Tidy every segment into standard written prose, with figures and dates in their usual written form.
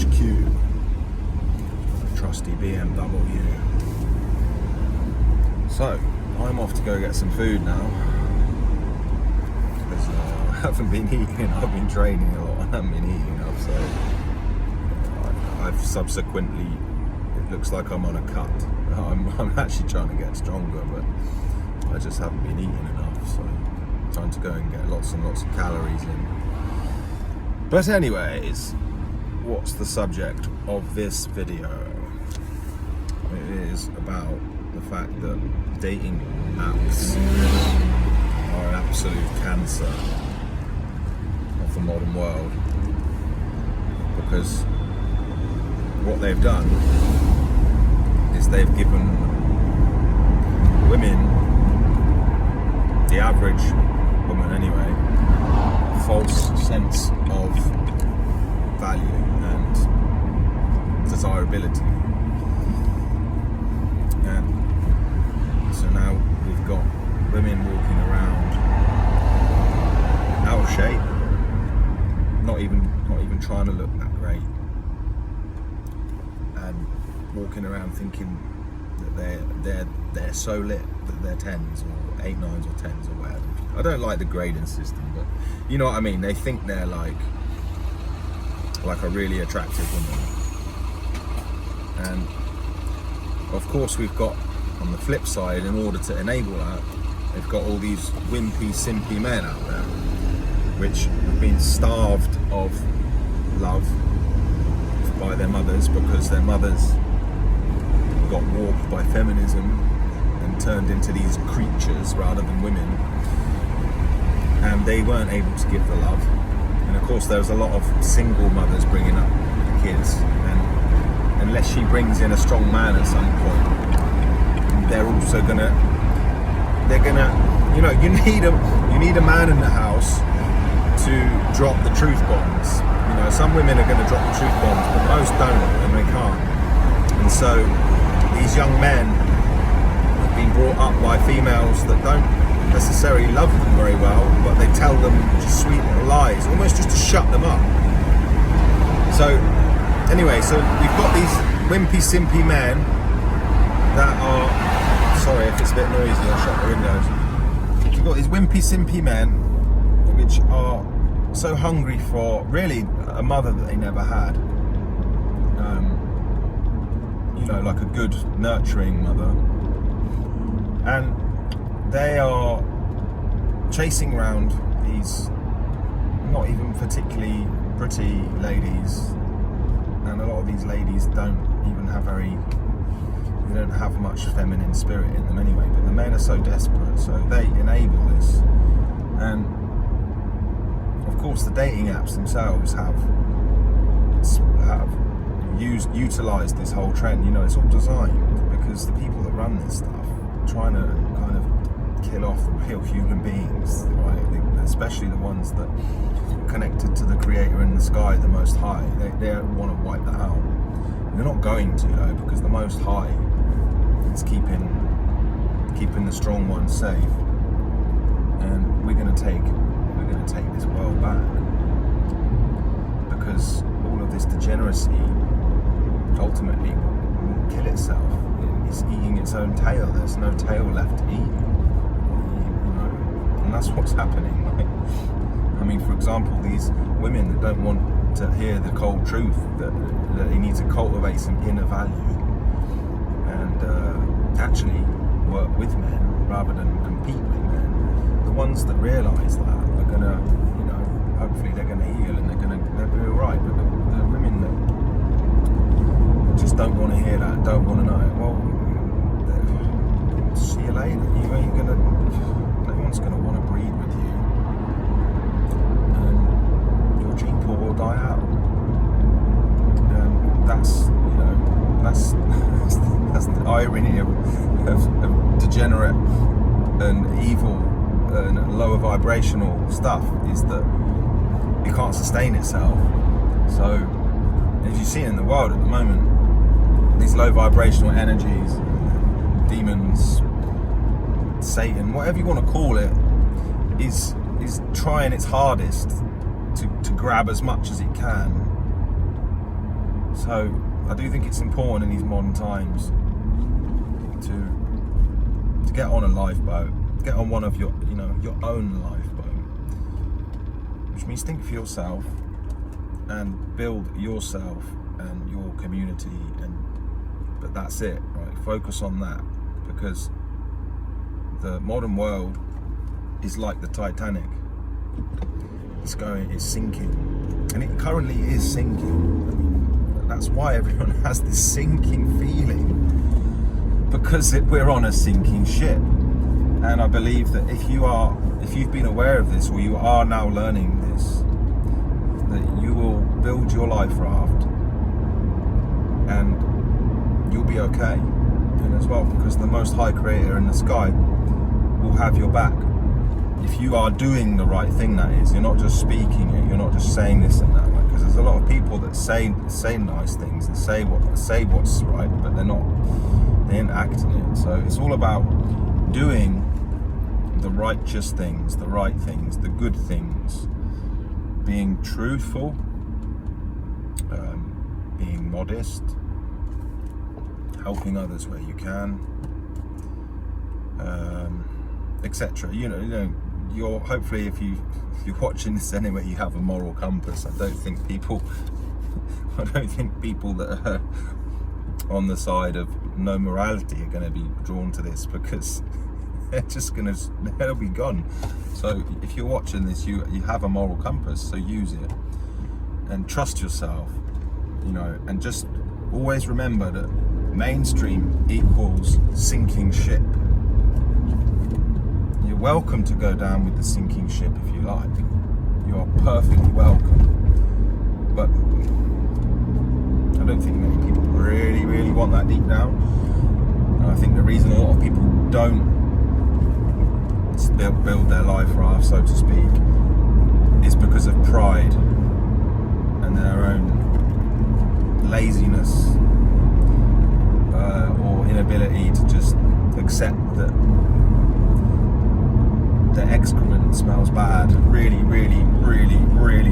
HQ, trusty BMW. So, I'm off to go get some food now, because I haven't been eating, I've been training a lot, I haven't been eating enough, so I've subsequently, it looks like I'm on a cut. I'm actually trying to get stronger, but I just haven't been eating enough, so time to go and get lots and lots of calories in. But anyways, what's the subject of this video? It is about the fact that dating apps are an absolute cancer of the modern world, because what they've done is they've given women, the average woman anyway, a false sense of value and desirability. And so now we've got women walking around out of shape, not even trying to look that great, and walking around thinking that they're so lit that they're 10s or 8, 9s or 10s or whatever. I don't like the grading system, but you know what I mean. They think they're like a really attractive woman, and of course we've got, on the flip side, in order to enable that, they've got all these wimpy, simpy men out there, which have been starved of love by their mothers, because their mothers got warped by feminism and turned into these creatures rather than women, and they weren't able to give the love. And of course there was a lot of single mothers bringing up kids, and unless she brings in a strong man at some point, they're gonna, you know, you need a man in the house to drop the truth bombs. You know, some women are gonna drop the truth bombs, but most don't, and they can't. And so these young men have been brought up by females that don't necessarily love them very well, but they tell them just sweet little lies, almost just to shut them up. So anyway, so we've got these wimpy, simpy men that are, sorry if it's a bit noisy, I'll shut the windows. We've got these wimpy, simpy men which are so hungry for really a mother that they never had. You know, like a good, nurturing mother. And they are chasing around these not even particularly pretty ladies, and a lot of these ladies don't have much feminine spirit in them anyway, but the men are so desperate, so they enable this. And of course the dating apps themselves have utilised this whole trend. You know, it's all designed because the people that run this stuff are trying to kind of kill off the real human beings, right? Especially the ones that are connected to the creator in the sky, the Most High. They want to wipe that out. They're not going to, though, because the Most High is keeping the strong ones safe, and we're going to take this world back, because all of this degeneracy ultimately will kill itself. It's eating its own tail. There's no tail left to eat, you know, and that's what's happening. Right? I mean, for example, these women that don't want to hear the cold truth, that they need to cultivate some inner value and actually work with men rather than compete with men. The ones that realise that are gonna, you know, hopefully they're gonna heal and they'll be alright. But the women that just don't want to hear that, don't want to know it, well, see you later. You ain't gonna. No one's gonna want to breed with you, and your gene pool will die out. That's, you know, that's the irony of degenerate and evil and lower vibrational stuff, is that it can't sustain itself. So, as you see in the world at the moment, these low vibrational energies, demons, Satan, whatever you want to call it, is trying its hardest to grab as much as it can So I do think it's important in these modern times to get on a lifeboat, get on one of your own lifeboat, which means think for yourself and build yourself and your community, but that's it, right? Focus on that, because the modern world is like the Titanic. It's sinking, and it currently is sinking. I mean, that's why everyone has this sinking feeling, because we're on a sinking ship. And I believe that if you've been aware of this, or you are now learning this, that you will build your life raft and you'll be okay. And as well, because the Most High Creator in the sky will have your back. If you are doing the right thing, that is, you're not just speaking it, you're not just saying this and that, because there's a lot of people that say nice things and say what's right, but they ain't acting it. So it's all about doing the righteous things, the right things, the good things, being truthful, being modest, helping others where you can, etc. You're hopefully, if you're watching this anyway, you have a moral compass. I don't think people that are on the side of no morality are going to be drawn to this, because they'll be gone. So if you're watching this, you have a moral compass, so use it and trust yourself, and just always remember that mainstream equals sinking ship. You're welcome to go down with the sinking ship if you like. You are perfectly welcome. But I don't think many people really want that deep down. And I think the reason a lot of people don't build their life raft, so to speak, is because of pride and their own laziness, or inability to just accept that the excrement smells bad, really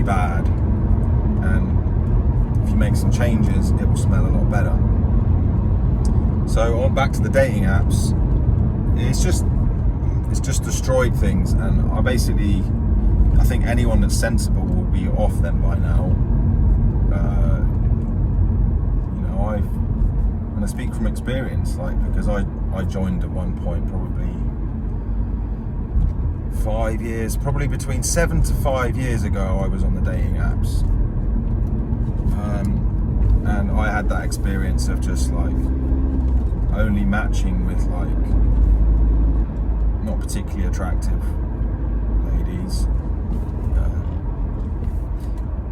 bad, and if you make some changes, it will smell a lot better. So on back to the dating apps, it's just destroyed things, and I think anyone that's sensible will be off them by now. And I speak from experience, because I joined at one point, probably between 7 to 5 years ago, I was on the dating apps, and I had that experience of just only matching with not particularly attractive ladies,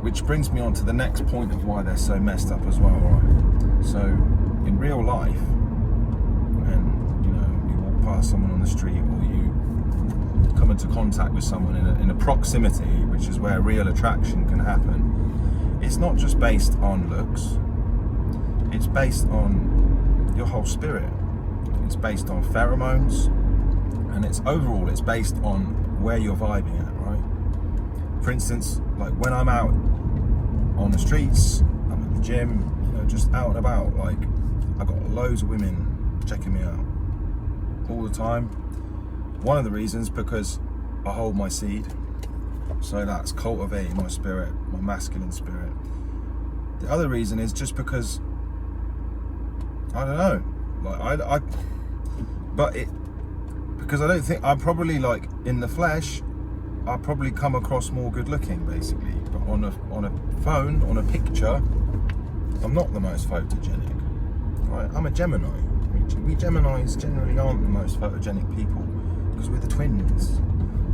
which brings me on to the next point of why they're so messed up as well, right? So in real life, when you walk past someone on the street, or you come into contact with someone in a proximity, which is where real attraction can happen, it's not just based on looks, it's based on your whole spirit. It's based on pheromones, and it's based on where you're vibing at, right? For instance, when I'm out on the streets, I'm at the gym, just out and about, I got loads of women checking me out all the time. One of the reasons, because I hold my seed, so that's cultivating my spirit, my masculine spirit. The other reason is just because, I don't know, because I don't think I'm probably in the flesh, I probably come across more good looking, basically. But on a phone, on a picture, I'm not the most photogenic. Right? I'm a Gemini. We Geminis generally aren't the most photogenic people, because we're the twins.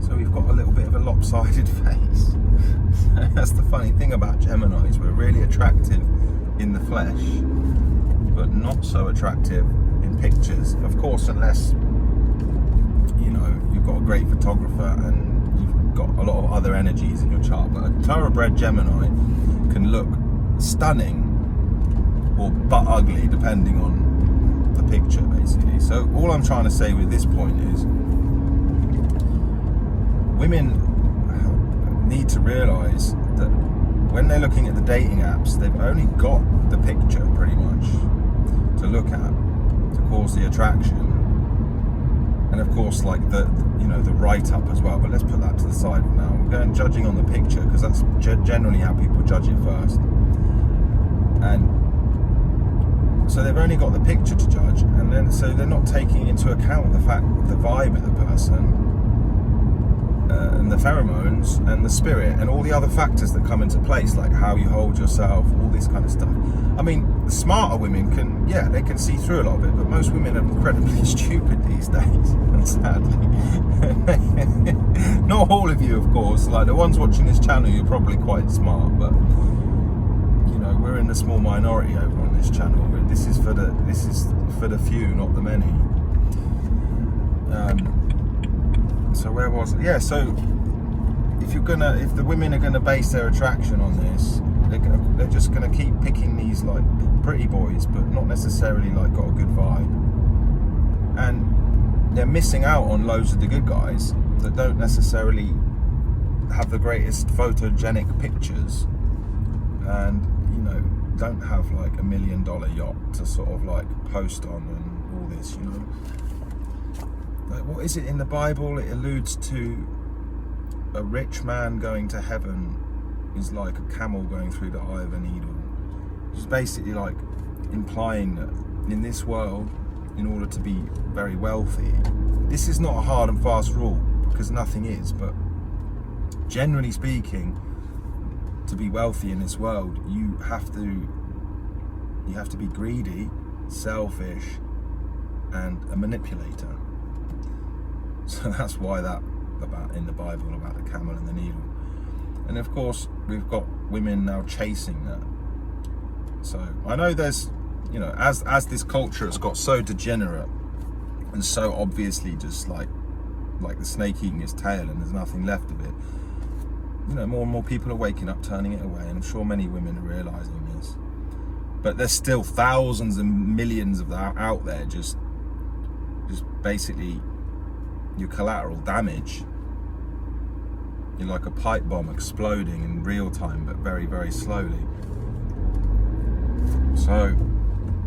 So we've got a little bit of a lopsided face. That's the funny thing about Geminis. We're really attractive in the flesh, but not so attractive in pictures. Of course, unless you've got a great photographer and you've got a lot of other energies in your chart. But a thoroughbred Gemini can look stunning or butt ugly, depending on the picture, basically. So all I'm trying to say with this point is, women need to realise that when they're looking at the dating apps, they've only got the picture pretty much to look at to cause the attraction, and of course like the write-up as well. But let's put that to the side for now. We're going judging on the picture because that's generally how people judge it first, and so they've only got the picture to judge, and then so they're not taking into account the fact, the vibe of the person, and the pheromones and the spirit and all the other factors that come into place, like how you hold yourself, all this kind of stuff. I mean, the smarter women they can see through a lot of it, but most women are incredibly stupid these days, and sadly. Not all of you, of course. Like the ones watching this channel, you're probably quite smart, but we're in the small minority over on this channel. This is for the few, not the many. So where was it? Yeah, so if the women are gonna base their attraction on this, they're just gonna keep picking these like pretty boys, but not necessarily like got a good vibe, and they're missing out on loads of the good guys that don't necessarily have the greatest photogenic pictures, and don't have like $1 million yacht to sort of like post on and all this, Like, what is it in the Bible? It alludes to a rich man going to heaven is like a camel going through the eye of a needle. It's basically like implying that in this world, in order to be very wealthy, this is not a hard and fast rule because nothing is, but generally speaking, to be wealthy in this world, you have to be greedy, selfish, and a manipulator. So that's why that about in the Bible about the camel and the needle. And of course, we've got women now chasing that. So I know there's, as this culture has got so degenerate and so obviously just like the snake eating its tail and there's nothing left of it, more and more people are waking up, turning it away, and I'm sure many women are realizing this. But there's still thousands and millions of that out there, just basically your collateral damage. You're like a pipe bomb exploding in real time, but very, very slowly. So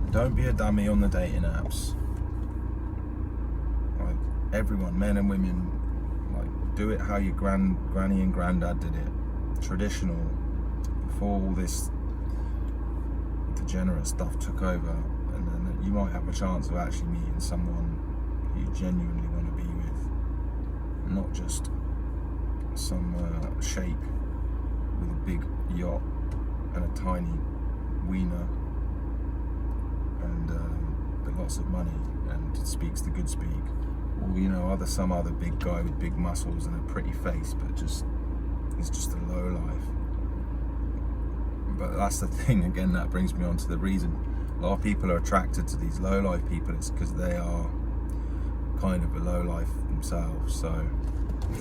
don't be a dummy on the dating apps. Like everyone, men and women, do it how your granny and granddad did it. Traditional, before all this degenerate stuff took over, and then you might have a chance of actually meeting someone who you genuinely want to be with, not just some sheikh with a big yacht and a tiny wiener and but lots of money and speaks the good speak. Or some other big guy with big muscles and a pretty face, but it's just a low life. But that's the thing, again, that brings me on to the reason a lot of people are attracted to these low life people. It's because they are kind of a low life themselves. So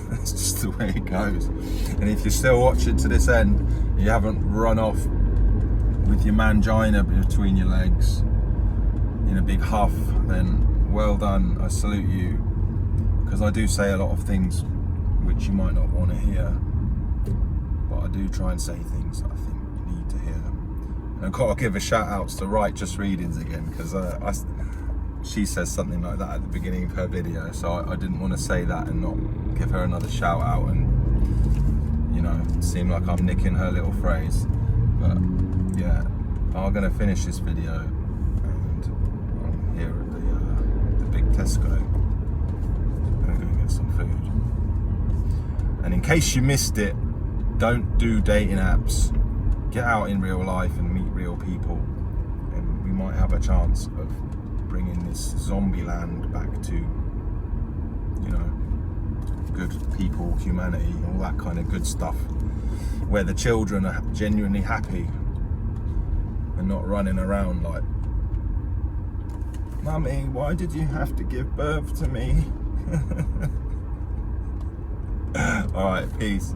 that's just the way it goes. And if you're still watching to this end, you haven't run off with your mangina between your legs in a big huff, then well done, I salute you, because I do say a lot of things which you might not want to hear, but I do try and say things that I think you need to hear. And I've got to give a shout out to Righteous Readings again, because she says something like that at the beginning of her video, so I didn't want to say that and not give her another shout out and seem like I'm nicking her little phrase. But yeah, I'm going to finish this video, and I'm here at the big Tesco. I'm going to go get some food. And in case you missed it, don't do dating apps. Get out in real life and meet real people, and we might have a chance of bringing this zombie land back to, good people, humanity, all that kind of good stuff, where the children are genuinely happy and not running around like, "Mummy, why did you have to give birth to me?" All right, peace.